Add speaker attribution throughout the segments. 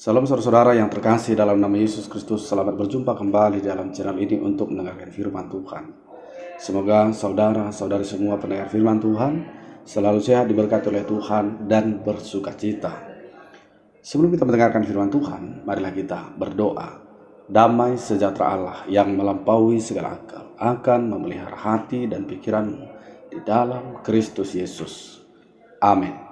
Speaker 1: Salam saudara-saudara yang terkasih dalam nama Yesus Kristus. Selamat berjumpa kembali dalam channel ini untuk mendengarkan firman Tuhan. Semoga saudara-saudari semua pendengar firman Tuhan selalu sehat, diberkati oleh Tuhan, dan bersuka cita. Sebelum kita mendengarkan firman Tuhan, marilah kita berdoa. Damai sejahtera Allah yang melampaui segala akal akan memelihara hati dan pikiranmu di dalam Kristus Yesus. Amin.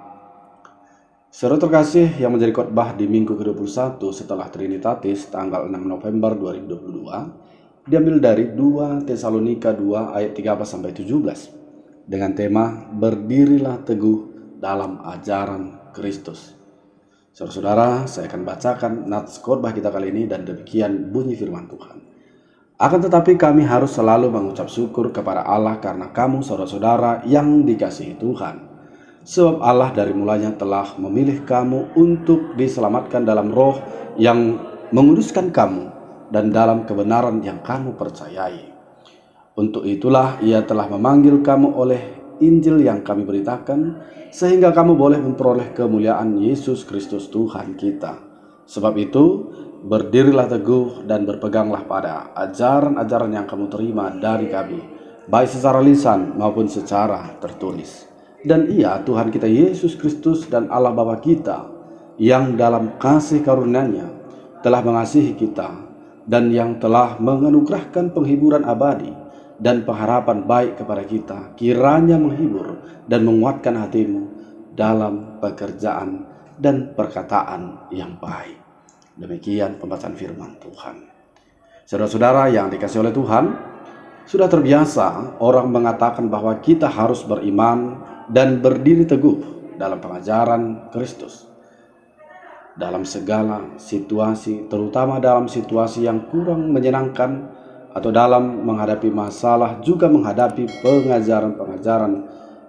Speaker 1: Saudara terkasih, yang menjadi khotbah di minggu ke-21 setelah Trinitatis tanggal 6 November 2022 diambil dari 2 Tesalonika 2 ayat 13-17 dengan tema Berdirilah teguh dalam ajaran Kristus. Saudara-saudara, saya akan bacakan nats khotbah kita kali ini dan demikian bunyi firman Tuhan. Akan tetapi kami harus selalu mengucap syukur kepada Allah karena kamu saudara-saudara yang dikasihi Tuhan. Sebab Allah dari mulanya telah memilih kamu untuk diselamatkan dalam roh yang menguduskan kamu dan dalam kebenaran yang kamu percayai. Untuk itulah Ia telah memanggil kamu oleh Injil yang kami beritakan, sehingga kamu boleh memperoleh kemuliaan Yesus Kristus Tuhan kita. Sebab itu, berdirilah teguh dan berpeganglah pada ajaran-ajaran yang kamu terima dari kami, baik secara lisan maupun secara tertulis. Dan Ia, Tuhan kita Yesus Kristus dan Allah Bapa kita, yang dalam kasih karunia-Nya telah mengasihi kita dan yang telah menganugerahkan penghiburan abadi dan pengharapan baik kepada kita, kiranya menghibur dan menguatkan hatimu dalam pekerjaan dan perkataan yang baik. Demikian pembacaan firman Tuhan. Saudara-saudara yang dikasihi oleh Tuhan, sudah terbiasa orang mengatakan bahwa kita harus beriman dan berdiri teguh dalam pengajaran Kristus dalam segala situasi, terutama dalam situasi yang kurang menyenangkan atau dalam menghadapi masalah, juga menghadapi pengajaran-pengajaran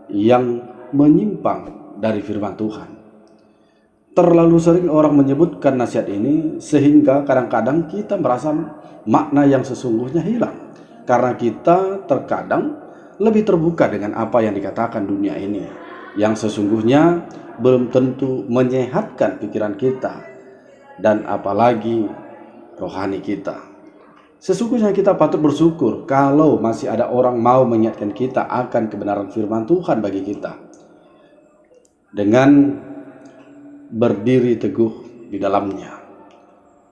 Speaker 1: yang menyimpang dari firman Tuhan. Terlalu sering orang menyebutkan nasihat ini sehingga kadang-kadang kita merasa makna yang sesungguhnya hilang, karena kita terkadang lebih terbuka dengan apa yang dikatakan dunia ini, yang sesungguhnya belum tentu menyehatkan pikiran kita dan apalagi rohani kita. Sesungguhnya kita patut bersyukur kalau masih ada orang mau mengingatkan kita akan kebenaran firman Tuhan bagi kita, dengan berdiri teguh di dalamnya.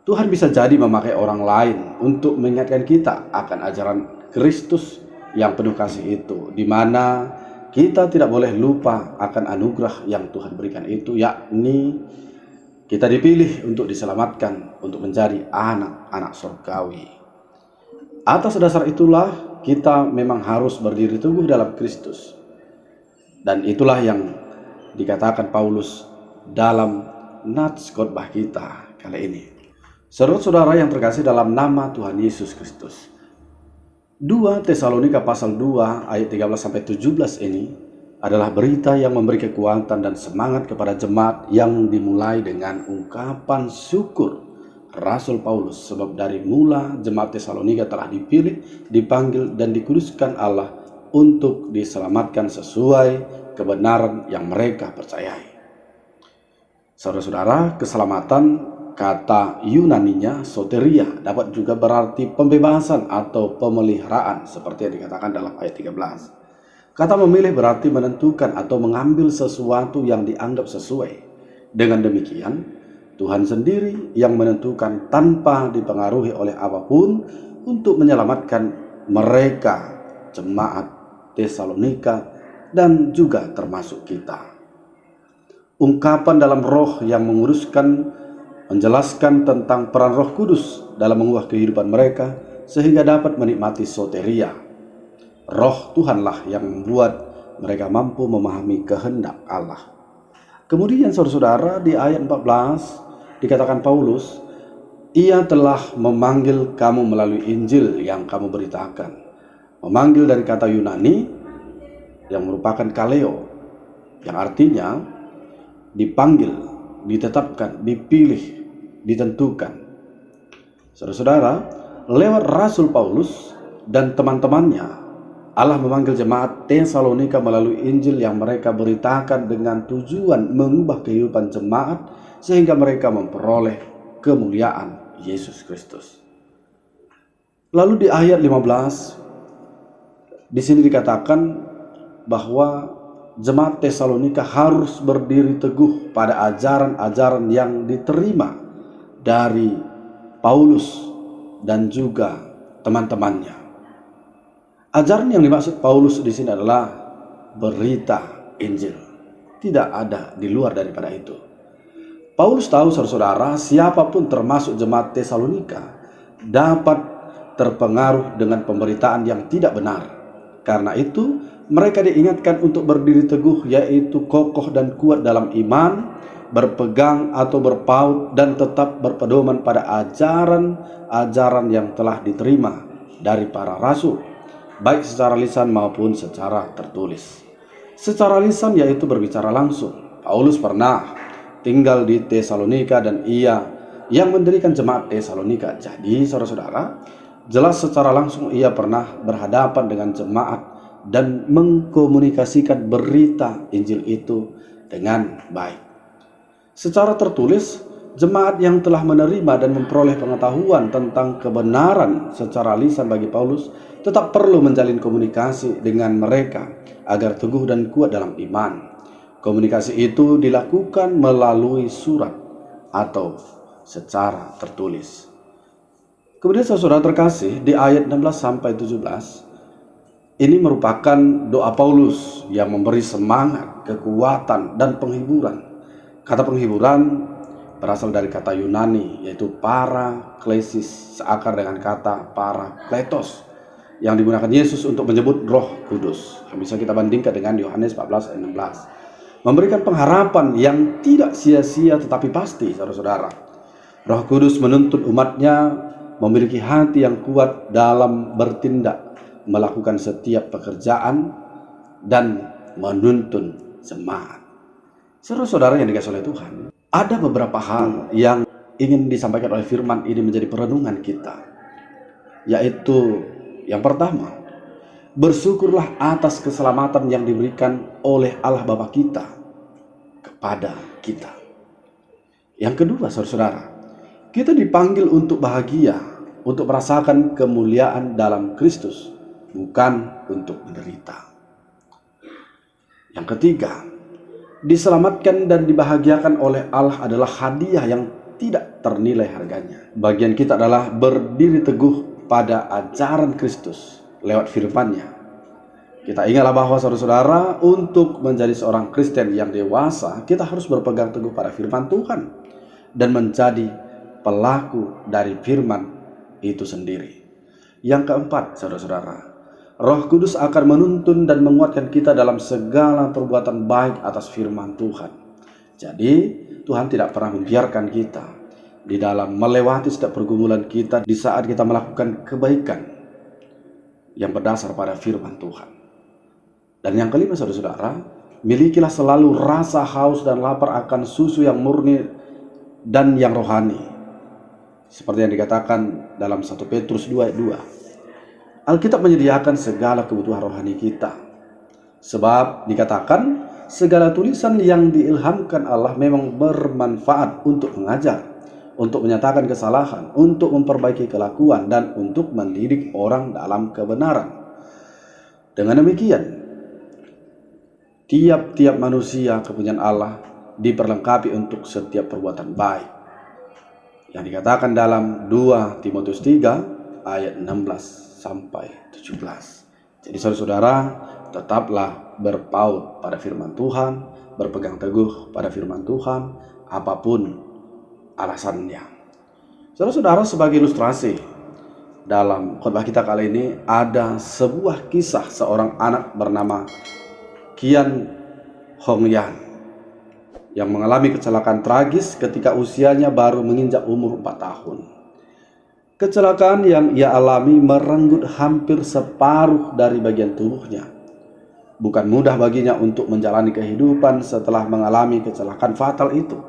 Speaker 1: Tuhan bisa jadi memakai orang lain untuk mengingatkan kita akan ajaran Kristus yang penuh kasih itu, di mana kita tidak boleh lupa akan anugerah yang Tuhan berikan itu, yakni kita dipilih untuk diselamatkan, untuk menjadi anak-anak surgawi. Atas dasar itulah kita memang harus berdiri teguh dalam Kristus, dan itulah yang dikatakan Paulus dalam nats khotbah kita kali ini. Saudara-saudara yang terkasih dalam nama Tuhan Yesus Kristus, 2 Tesalonika pasal 2 ayat 13-17 ini adalah berita yang memberi kekuatan dan semangat kepada jemaat yang dimulai dengan ungkapan syukur Rasul Paulus, sebab dari mula jemaat Tesalonika telah dipilih, dipanggil dan dikuduskan Allah untuk diselamatkan sesuai kebenaran yang mereka percayai. Saudara-saudara, keselamatan kata Yunaninya soteria dapat juga berarti pembebasan atau pemeliharaan, seperti yang dikatakan dalam ayat 13. Kata memilih berarti menentukan atau mengambil sesuatu yang dianggap sesuai. Dengan demikian, Tuhan sendiri yang menentukan tanpa dipengaruhi oleh apapun untuk menyelamatkan mereka, jemaat Tesalonika, dan juga termasuk kita. Ungkapan dalam roh yang menguruskan menjelaskan tentang peran Roh Kudus dalam mengubah kehidupan mereka sehingga dapat menikmati soteria. Roh Tuhanlah yang membuat mereka mampu memahami kehendak Allah. Kemudian saudara-saudara, di ayat 14 dikatakan Paulus, Ia telah memanggil kamu melalui Injil yang kamu beritakan. Memanggil dari kata Yunani yang merupakan kaleo, yang artinya dipanggil, ditetapkan, dipilih, ditentukan. Saudara-saudara, lewat Rasul Paulus dan teman-temannya, Allah memanggil jemaat Tesalonika melalui Injil yang mereka beritakan dengan tujuan mengubah kehidupan jemaat sehingga mereka memperoleh kemuliaan Yesus Kristus. Lalu di ayat 15 di sini dikatakan bahwa jemaat Tesalonika harus berdiri teguh pada ajaran-ajaran yang diterima dari Paulus dan juga teman-temannya. Ajaran yang dimaksud Paulus di sini adalah berita Injil. Tidak ada di luar daripada itu. Paulus tahu, saudara-saudara, siapapun termasuk jemaat Tesalonika dapat terpengaruh dengan pemberitaan yang tidak benar. Karena itu, mereka diingatkan untuk berdiri teguh, yaitu kokoh dan kuat dalam iman, berpegang atau berpaut dan tetap berpedoman pada ajaran-ajaran yang telah diterima dari para rasul, baik secara lisan maupun secara tertulis. Secara lisan yaitu berbicara langsung. Paulus pernah tinggal di Tesalonika dan ia yang mendirikan jemaat Tesalonika. Jadi saudara-saudara, jelas secara langsung ia pernah berhadapan dengan jemaat dan mengkomunikasikan berita Injil itu dengan baik. Secara tertulis, jemaat yang telah menerima dan memperoleh pengetahuan tentang kebenaran secara lisan bagi Paulus tetap perlu menjalin komunikasi dengan mereka agar teguh dan kuat dalam iman. Komunikasi itu dilakukan melalui surat atau secara tertulis. Kemudian saudara terkasih, di ayat 16-17 ini merupakan doa Paulus yang memberi semangat, kekuatan, dan penghiburan. Kata penghiburan berasal dari kata Yunani yaitu paraklesis, seakar dengan kata parakletos yang digunakan Yesus untuk menyebut Roh Kudus, yang bisa kita bandingkan dengan Yohanes 14 ayat 16. Memberikan pengharapan yang tidak sia-sia tetapi pasti, saudara-saudara. Roh Kudus menuntut umatnya memiliki hati yang kuat dalam bertindak, melakukan setiap pekerjaan, dan menuntun jemaat. Saudara-saudara yang dikasihi oleh Tuhan, ada beberapa hal yang ingin disampaikan oleh firman ini menjadi perenungan kita. Yaitu yang pertama, bersyukurlah atas keselamatan yang diberikan oleh Allah Bapa kita kepada kita. Yang kedua, saudara-saudara, kita dipanggil untuk bahagia, untuk merasakan kemuliaan dalam Kristus, bukan untuk menderita. Yang ketiga, diselamatkan dan dibahagiakan oleh Allah adalah hadiah yang tidak ternilai harganya. Bagian kita adalah berdiri teguh pada ajaran Kristus lewat firman-Nya. Kita ingatlah bahwa saudara-saudara, untuk menjadi seorang Kristen yang dewasa, kita harus berpegang teguh pada firman Tuhan dan menjadi pelaku dari firman itu sendiri. Yang keempat, saudara-saudara, Roh Kudus akan menuntun dan menguatkan kita dalam segala perbuatan baik atas firman Tuhan. Jadi, Tuhan tidak pernah membiarkan kita di dalam melewati setiap pergumulan kita di saat kita melakukan kebaikan yang berdasar pada firman Tuhan. Dan yang kelima, saudara-saudara, milikilah selalu rasa haus dan lapar akan susu yang murni dan yang rohani, seperti yang dikatakan dalam 1 Petrus 2 ayat 2. Alkitab menyediakan segala kebutuhan rohani kita. Sebab dikatakan segala tulisan yang diilhamkan Allah memang bermanfaat untuk mengajar, untuk menyatakan kesalahan, untuk memperbaiki kelakuan, dan untuk mendidik orang dalam kebenaran. Dengan demikian, tiap-tiap manusia kepunyaan Allah diperlengkapi untuk setiap perbuatan baik, yang dikatakan dalam 2 Timotius 3 ayat 16-17. Jadi saudara-saudara, tetaplah berpaut pada firman Tuhan, berpegang teguh pada firman Tuhan, apapun alasannya. Saudara-saudara, sebagai ilustrasi dalam khotbah kita kali ini ada sebuah kisah seorang anak bernama Kian Hong Yan yang mengalami kecelakaan tragis ketika usianya baru menginjak umur 4 tahun. Kecelakaan yang ia alami merenggut hampir separuh dari bagian tubuhnya. Bukan mudah baginya untuk menjalani kehidupan setelah mengalami kecelakaan fatal itu.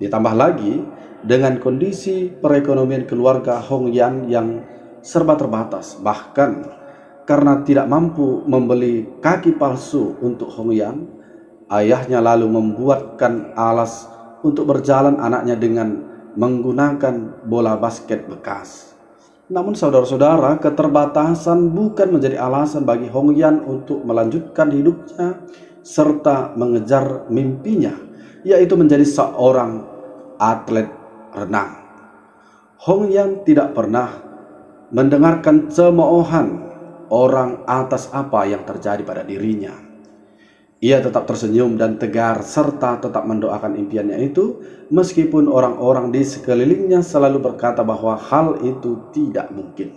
Speaker 1: Ditambah lagi dengan kondisi perekonomian keluarga Hong Yan yang serba terbatas. Bahkan karena tidak mampu membeli kaki palsu untuk Hong Yan, ayahnya lalu membuatkan alas untuk berjalan anaknya dengan menggunakan bola basket bekas. Namun saudara-saudara, keterbatasan bukan menjadi alasan bagi Hong Yan untuk melanjutkan hidupnya serta mengejar mimpinya, yaitu menjadi seorang atlet renang. Hong Yan tidak pernah mendengarkan cemoohan orang atas apa yang terjadi pada dirinya. Ia tetap tersenyum dan tegar serta tetap mendoakan impiannya itu, meskipun orang-orang di sekelilingnya selalu berkata bahwa hal itu tidak mungkin.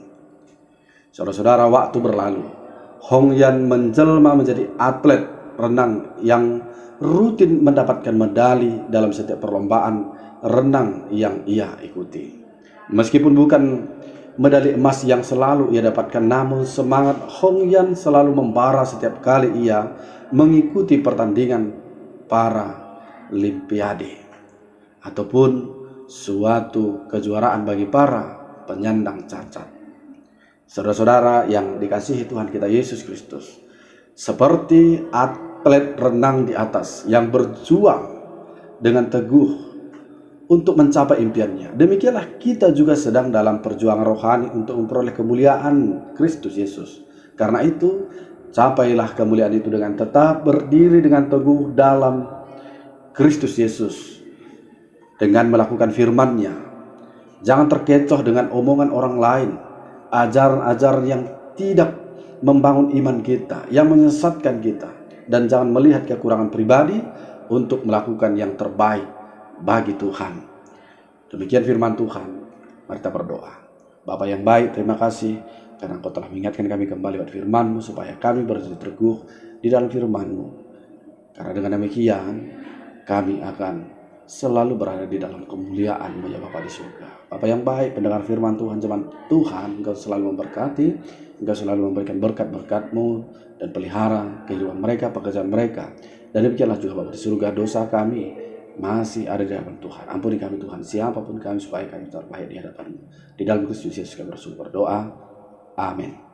Speaker 1: Saudara-saudara, waktu berlalu. Hong Yan menjelma menjadi atlet renang yang rutin mendapatkan medali dalam setiap perlombaan renang yang ia ikuti. Meskipun bukan medali emas yang selalu ia dapatkan, namun semangat Hong Yan selalu membara setiap kali ia mengikuti pertandingan para Olimpiade ataupun suatu kejuaraan bagi para penyandang cacat. Saudara-saudara yang dikasihi Tuhan kita Yesus Kristus, seperti atlet renang di atas yang berjuang dengan teguh untuk mencapai impiannya, demikianlah kita juga sedang dalam perjuangan rohani untuk memperoleh kemuliaan Kristus Yesus. Karena itu, capailah kemuliaan itu dengan tetap berdiri dengan teguh dalam Kristus Yesus, dengan melakukan firman-Nya. Jangan terkecoh dengan omongan orang lain, ajaran-ajaran yang tidak membangun iman kita, yang menyesatkan kita, dan jangan melihat kekurangan pribadi untuk melakukan yang terbaik bagi Tuhan. Demikian firman Tuhan. Mari kita berdoa. Bapa yang baik, terima kasih karena Engkau telah mengingatkan kami kembali lewat firman-Mu supaya kami berdiri teguh di dalam firman-Mu. Karena dengan demikian kami akan selalu berada di dalam kemuliaan-Mu ya Bapa di surga. Bapa yang baik, pendengar firman Tuhan, zaman Tuhan, Engkau selalu memberkati, Engkau selalu memberikan berkat-berkat-Mu dan pelihara kehidupan mereka, pekerjaan mereka. Dan demikianlah juga Bapa di surga, dosa kami masih ada di hadapan Tuhan. Ampuni kami Tuhan, siapapun kami, supaya kami terbaik di hadapan-Mu. Di dalam Kristus Yesus kami bersyukur, berdoa. Amin.